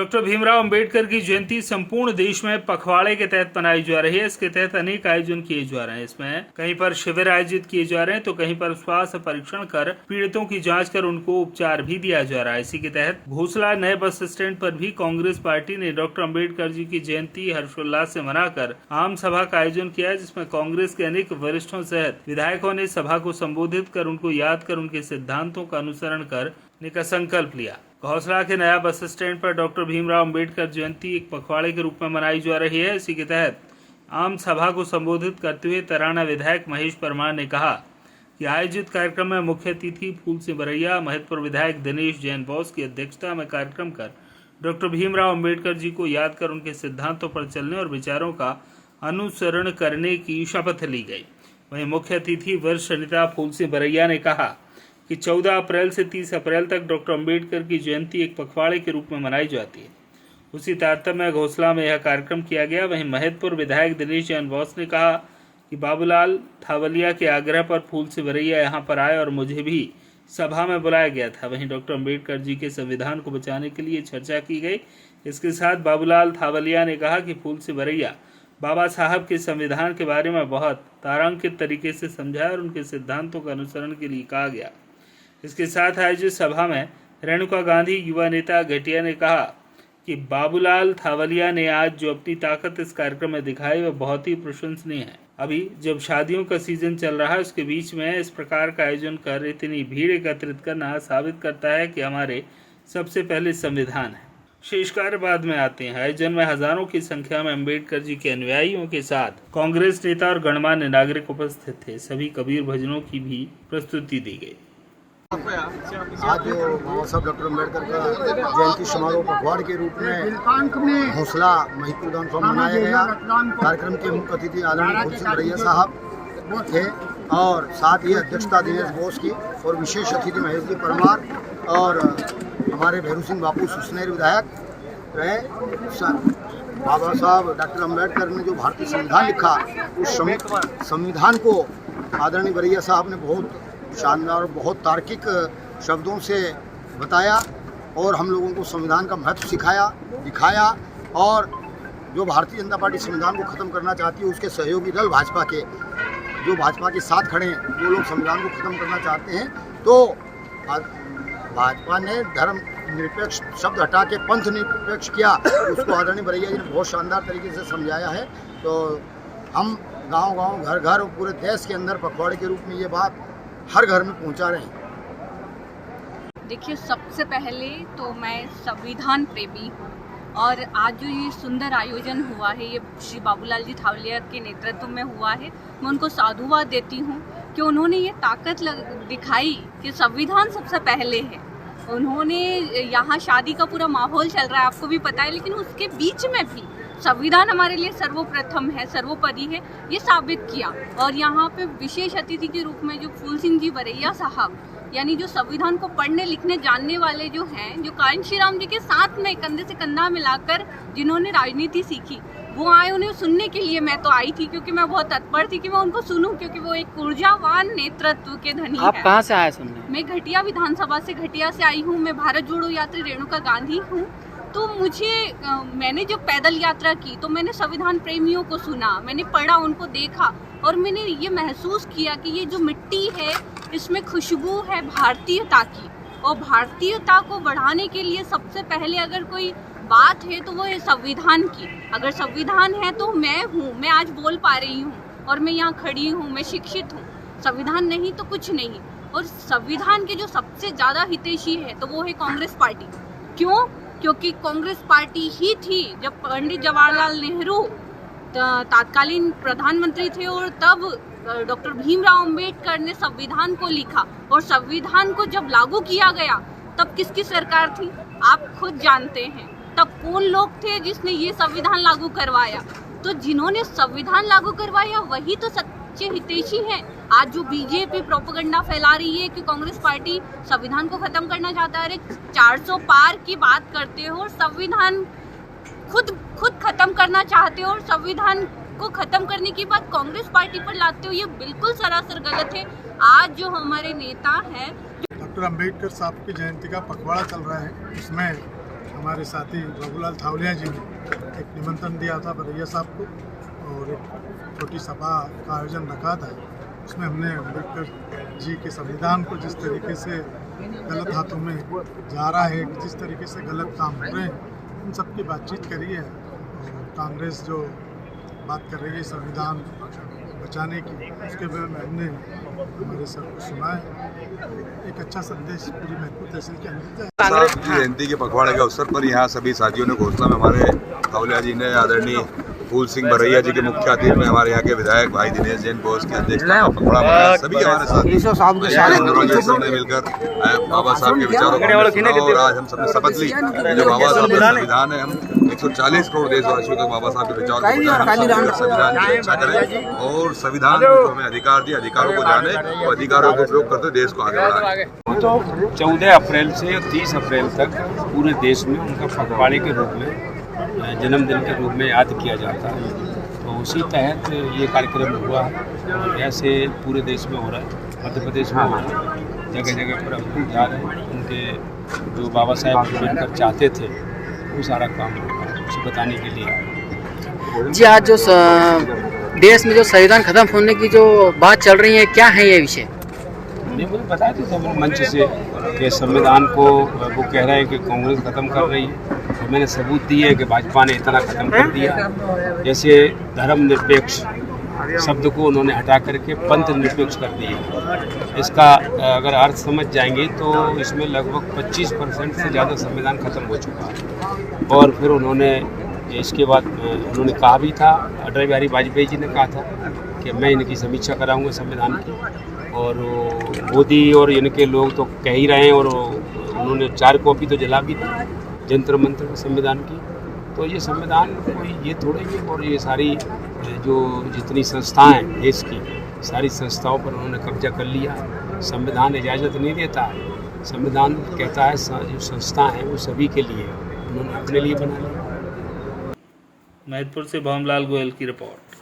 Doctor Bhimrao Ambedkar की जयंती संपूर्ण देश में पखवाड़े के तहत मनाई जा रही है। इसके तहत अनेक आयोजन किए जा रहे हैं। इसमें कहीं पर शिविर आयोजित किए जा रहे हैं तो कहीं पर स्वास्थ्य परीक्षण कर पीड़ितों की जांच कर उनको उपचार भी दिया जा रहा है। इसी के तहत घोसला नए बस स्टैंड पर भी कांग्रेस पार्टी ने डॉक्टर अम्बेडकर जी की जयंती हर्षोल्लास से मनाकर आम सभा का आयोजन किया है, जिसमें कांग्रेस के अनेक वरिष्ठों सहित विधायकों ने सभा को संबोधित कर उनको याद कर उनके सिद्धांतों का अनुसरण करने का संकल्प लिया। घोसला के नया बस स्टैंड पर डॉक्टर भीमराव अंबेडकर जयंती एक पखवाड़े के रूप में मनाई जा रही है। इसी के तहत आम सभा को संबोधित करते हुए तराना विधायक महेश परमार ने कहा कि आयोजित कार्यक्रम में मुख्य अतिथि फूल सिंह बरैया, महतपुर विधायक दिनेश जैन बोस की अध्यक्षता में कार्यक्रम कर डॉक्टर भीमराव अंबेडकर जी को याद कर उनके सिद्धांतों पर चलने और विचारों का अनुसरण करने की शपथ ली गई। वहीं मुख्य अतिथि वरिष्ठ नेता फूल सिंह बरैया ने कहा कि 14 अप्रैल से 30 अप्रैल तक डॉक्टर अंबेडकर की जयंती एक पखवाड़े के रूप में मनाई जाती है। उसी तारतम्य में घोसला में यह कार्यक्रम किया गया। वहीं महतपुर विधायक दिनेश जैन बोस ने कहा कि बाबूलाल थावलिया के आग्रह पर फूल सिंह बरैया यहाँ पर आए और मुझे भी सभा में बुलाया गया था। वहीं डॉक्टर अंबेडकर जी के संविधान को बचाने के लिए चर्चा की गई। इसके साथ बाबूलाल थावलिया ने कहा कि फूल सिंह बरैया बाबा साहब के संविधान के बारे में बहुत तारांकित तरीके से समझाया और उनके सिद्धांतों का अनुसरण के लिए कहा गया। इसके साथ आयोजित सभा में रेणुका गांधी युवा नेता घटिया ने कहा कि बाबूलाल थावलिया ने आज जो अपनी ताकत इस कार्यक्रम में दिखाई वह बहुत ही प्रशंसनीय है। अभी जब शादियों का सीजन चल रहा है उसके बीच में इस प्रकार का आयोजन कर इतनी भीड़ एकत्रित करना साबित करता है कि हमारे सबसे पहले संविधान है। शेष कार्य बाद में आते हैं। आयोजन में हजारों की संख्या में अंबेडकर जी के अनुयायियों के साथ कांग्रेस नेता और गणमान्य नागरिक उपस्थित थे। सभी कबीर भजनों की भी प्रस्तुति दी गई। आज बाबा साहब डॉक्टर अम्बेडकर का जयंती समारोह पखवाड़े के रूप में घोसला महिपुर विधानसभा में मनाया गया। कार्यक्रम के मुख्य अतिथि आदरणीय फूल सिंह बरैया साहब थे और साथ ही अध्यक्षता दिनेश बोस की और विशेष अतिथि महेश जी परमार और हमारे भैरू सिंह बापू सुसनेर विधायक रहे। बाबा साहब डॉक्टर अम्बेडकर ने जो भारतीय संविधान लिखा उस संविधान को आदरणीय बरैया साहब ने बहुत शानदार, बहुत तार्किक शब्दों से बताया और हम लोगों को संविधान का महत्व सिखाया, दिखाया। और जो भारतीय जनता पार्टी संविधान को ख़त्म करना चाहती है उसके सहयोगी दल भाजपा के जो भाजपा के साथ खड़े हैं वो लोग संविधान को ख़त्म करना चाहते हैं। तो भाजपा ने धर्म निरपेक्ष शब्द हटा के पंथ निरपेक्ष किया, उसको आदरणीय बरैया जी ने बहुत शानदार तरीके से समझाया है। तो हम गांव-गांव, घर-घर और पूरे देश के अंदर पखवाड़े के रूप में ये बात हर घर में पहुंचा रहे हैं। देखिए, सबसे पहले तो मैं संविधान प्रेमी हूँ और आज जो ये सुंदर आयोजन हुआ है ये श्री बाबूलाल जी थावलिया के नेतृत्व में हुआ है। मैं उनको साधुवाद देती हूँ कि उन्होंने ये ताकत दिखाई कि संविधान सबसे पहले है। उन्होंने यहाँ शादी का पूरा माहौल चल रहा है, आपको भी पता है, लेकिन उसके बीच में भी संविधान हमारे लिए सर्वप्रथम है, सर्वोपरि है, ये साबित किया। और यहाँ पे विशेष अतिथि के रूप में जो फूल सिंह जी बरैया साहब, यानी जो संविधान को पढ़ने लिखने जानने वाले जो हैं, जो कांशी राम जी के साथ में कंधे से कंधा मिलाकर जिन्होंने राजनीति सीखी, वो आए। उन्हें सुनने के लिए मैं तो आई थी क्योंकि मैं बहुत तत्पर थी कि मैं उनको सुनूं, क्योंकि वो एक ऊर्जावान नेतृत्व के धनी है। आप कहाँ से आए सुनने? मैं घटिया विधानसभा से, घटिया से आई हूँ। मैं भारत जोड़ो यात्री रेणुका गांधी हूँ। तो मैंने जो पैदल यात्रा की तो मैंने संविधान प्रेमियों को सुना, मैंने पढ़ा, उनको देखा और मैंने ये महसूस किया कि ये जो मिट्टी है इसमें खुशबू है भारतीयता की। और भारतीयता को बढ़ाने के लिए सबसे पहले अगर कोई बात है तो वो है संविधान की। अगर संविधान है तो मैं हूँ, मैं आज बोल पा रही हूँ और मैं यहाँ खड़ी हूँ, मैं शिक्षित हूँ। संविधान नहीं तो कुछ नहीं। और संविधान के जो सबसे ज़्यादा हितैषी है तो वो है कांग्रेस पार्टी। क्यों? क्योंकि कांग्रेस पार्टी ही थी जब पंडित जवाहरलाल नेहरू तत्कालीन प्रधानमंत्री थे और तब डॉक्टर भीमराव अंबेडकर ने संविधान को लिखा और संविधान को जब लागू किया गया तब किसकी सरकार थी आप खुद जानते हैं। तब कौन लोग थे जिसने ये संविधान लागू करवाया? तो जिन्होंने संविधान लागू करवाया वही तो सच्चे हितैषी हैं। आज जो बीजेपी प्रोपेगेंडा फैला रही है कि कांग्रेस पार्टी संविधान को खत्म करना चाहता है, 400 पार की बात करते हो और संविधान खुद खत्म करना चाहते हो और संविधान को खत्म करने की बात कांग्रेस पार्टी पर लाते हो, ये बिल्कुल सरासर गलत है। आज जो हमारे नेता हैं डॉक्टर अम्बेडकर साहब की जयंती का पखवाड़ा चल रहा है, इसमें हमारे साथी रघुलाल थावलिया जी ने एक निमंत्रण दिया था बरैया साहब को और एक छोटी सभा का आयोजन रखा था। उसमें हमने अम्बेडकर जी के संविधान को जिस तरीके से गलत हाथों में जा रहा है, जिस तरीके से गलत काम हो रहे हैं, उन सब की बातचीत करी है। और कांग्रेस जो बात कर रही है संविधान बचाने की, उसके बारे में हमने हमारे सर को सुना है। एक अच्छा संदेश पूरी महत्वपूर्ण तहसील के अंदर साहब की जयंती के पखवाड़े के अवसर पर यहाँ सभी साथियों ने घोषणा में हमारे थावलिया जी ने आदरणीय फूल सिंह बरैया जी के मुख्य अतिथि में हमारे यहाँ के विधायक भाई दिनेश जैन बोस की अध्यक्षता में पखवाड़ा बनाया। सभी हमारे साथ ने मिलकर बाबा साहब के विचारों को सुना और आज हम सबने शपथ ली कि जो बाबा साहब का संविधान है, हम 140 करोड़ देशवासियों तक बाबा साहब के विचार को संविधान की रक्षा करें और संविधान ने जो हमें अधिकार दिए, अधिकारों को जाने और अधिकारों का उपयोग करते देश को आगे बढ़ाएं। तो 14 अप्रैल से 30 अप्रैल तक पूरे देश में उनका पखवाड़े के रूप में, जन्मदिन के रूप में याद किया जाता है। तो उसी तहत ये कार्यक्रम हुआ है और ऐसे पूरे देश में हो रहा है, मध्य प्रदेश में हो रहा है, जगह जगह पर हम जा रहे हैं। उनके जो बाबा साहेब अम्बेडकर चाहते थे वो सारा काम हो रहा है, उसे बताने के लिए। जी, आज जो देश में जो संविधान खत्म होने की जो बात चल रही है, क्या है ये विषय? नहीं, मुझे बताया था मैंने मंच से कि संविधान को वो कह रहे हैं कि कांग्रेस ख़त्म कर रही है, और मैंने सबूत दिए है कि भाजपा ने इतना ख़त्म कर दिया। जैसे धर्मनिरपेक्ष शब्द को उन्होंने हटा करके पंथ निरपेक्ष कर दिया। इसका अगर अर्थ समझ जाएंगे तो इसमें लगभग 25% से ज़्यादा संविधान ख़त्म हो चुका है। और फिर उन्होंने इसके बाद उन्होंने कहा भी था, अटल बिहारी वाजपेयी जी ने कहा था कि मैं इनकी समीक्षा कराऊंगा संविधान की, और मोदी और इनके लोग तो कह ही रहे हैं, और उन्होंने 4 कॉपी तो जला भी दी जंतर मंतर संविधान की। तो ये संविधान कोई ये थोड़े ही, और ये सारी जो जितनी संस्थाएं हैं देश की, सारी संस्थाओं पर उन्होंने कब्जा कर लिया। संविधान इजाज़त नहीं देता है, संविधान कहता है जो संस्था हैं वो सभी के लिए, उन्होंने अपने लिए बना लिया। मैदपुर से भवनलाल गोयल की रिपोर्ट।